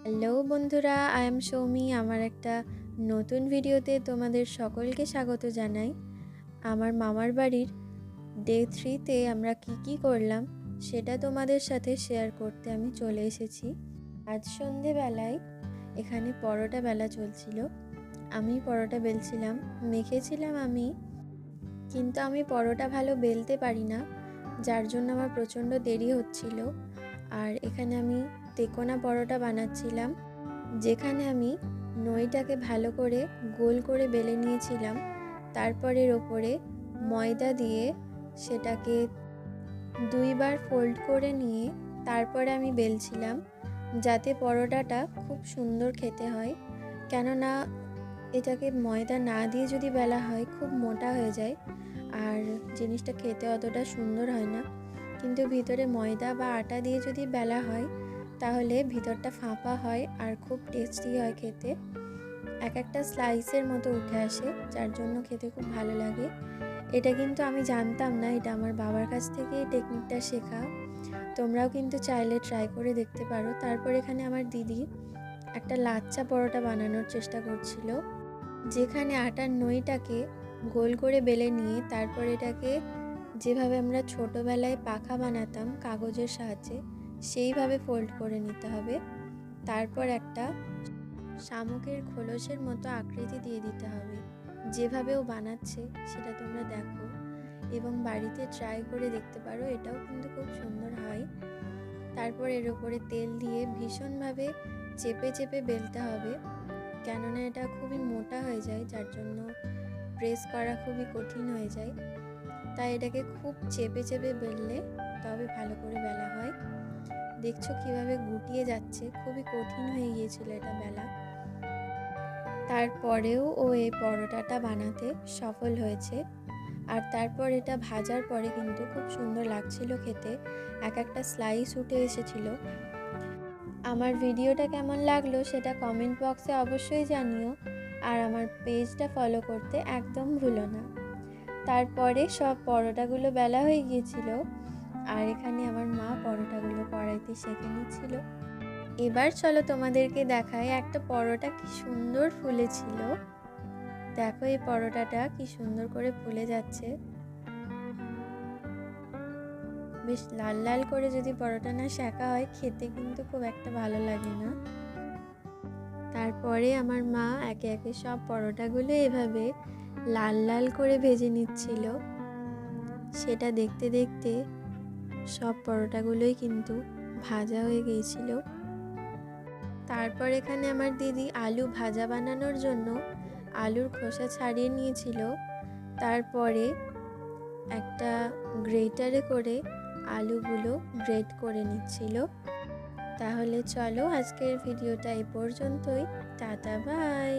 Hello বন্ধুরা, I am Soumi. আমার একটা নতুন ভিডিওতে তোমাদের সকলকে স্বাগত জানাই। আমার মামার বাড়ির ডে 3তে আমরা কি করলাম সেটা তোমাদের সাথে শেয়ার করতে আমি চলে এসেছি। আজ সন্ধেবেলায় এখানে পরোটা বেলা চলছিল। আমি পরোটা বেলছিলাম, মেখেছিলাম আমি, কিন্তু আমি পরোটা ভালো বেলতে পারি না, যার জন্য আমার প্রচণ্ড দেরি হচ্ছিল। আর এখানে আমি তেকোনা পরোটা বানাচ্ছিলাম, যেখানে আমি নইটাকে ভালো করে গোল করে বেলে নিয়েছিলাম। তারপর এর ওপরে ময়দা দিয়ে সেটাকে দুইবার ফোল্ড করে নিয়ে তারপরে আমি বেলছিলাম, যাতে পরোটাটা খুব সুন্দর খেতে হয়। কেননা এটাকে ময়দা না দিয়ে যদি বেলা হয় খুব মোটা হয়ে যায় আর জিনিসটা খেতে অতটা সুন্দর হয় না। কিন্তু ভিতরে ময়দা বা আটা দিয়ে যদি বেলা হয় তাহলে ভিতরটা ফাঁপা হয় আর খুব টেস্টি হয় খেতে। এক একটা স্লাইসের মতো উঠে আসে, যার জন্য খেতে খুব ভালো লাগে। এটা কিন্তু আমি জানতাম না, এটা আমার বাবার কাছ থেকে এই টেকনিকটা শেখা। তোমরাও কিন্তু চাইলে ট্রাই করে দেখতে পারো। তারপর এখানে আমার দিদি একটা লাচ্চা পরোটা বানানোর চেষ্টা করছিল, যেখানে আটার নইটাকে গোল করে বেলে নিয়ে তারপর এটাকে যেভাবে আমরা ছোটোবেলায় পাখা বানাতাম কাগজের সাহায্যে সেইভাবে ফোল্ড করে নিতে হবে। তারপর একটা শামুকের খোলসের মতো আকৃতি দিয়ে দিতে হবে। যেভাবে ও বানাচ্ছে সেটা তোমরা দেখো এবং বাড়িতে ট্রাই করে দেখতে পারো, এটাও কিন্তু খুব সুন্দর হয়। তারপর এর ওপরে তেল দিয়ে ভীষণভাবে চেপে চেপে বেলতে হবে, কেননা এটা খুবই মোটা হয়ে যায়, যার জন্য প্রেস করা খুবই কঠিন হয়ে যায়। তাই এটাকে খুব চেপে চেপে বেললে তবে ভালো করে বেলা হয়। দেখছো কিভাবে গুটিয়ে যাচ্ছে, খুবই কঠিন হয়ে গিয়েছিল এটা বেলা। তারপরেও ও এই পরোটাটা বানাতে সফল হয়েছে। আর তারপর এটা ভাজার পরে কিন্তু খুব সুন্দর লাগছিল খেতে, এক একটা স্লাইস উঠে এসেছিল। আমার ভিডিওটা কেমন লাগলো সেটা কমেন্ট বক্সে অবশ্যই জানিও, আর আমার পেজটা ফলো করতে একদম ভুলো না। তারপরে সব পরোটাগুলো বেলা হয়ে গিয়েছিল আর এখানে আমার মা পরোটাগুলো কড়াইতে সেঁকে নিচ্ছিল। এবার চলো তোমাদেরকে দেখাই একটা পরোটা কি সুন্দর ফুলেছিল। দেখো এই পরোটাটা কি সুন্দর করে ফুলে যাচ্ছে। বেশ লাল লাল করে যদি পরোটা না সেঁকা হয় খেতে কিন্তু খুব একটা ভালো লাগে না। তারপরে আমার মা একে একে সব পরোটাগুলো এভাবে লাল লাল করে ভেজে নিচ্ছিল। সেটা দেখতে দেখতে সব পরোটাগুলোই কিন্তু ভাজা হয়ে গিয়েছিল। তারপর এখানে আমার দিদি আলু ভাজা বানানোর জন্য আলুর খোসা ছাড়িয়ে নিয়েছিল। তারপরে একটা গ্রেটারে করে আলুগুলো গ্রেট করে নিচ্ছিল। তাহলে চলো আজকের ভিডিওটা এই পর্যন্তই। Tata bye.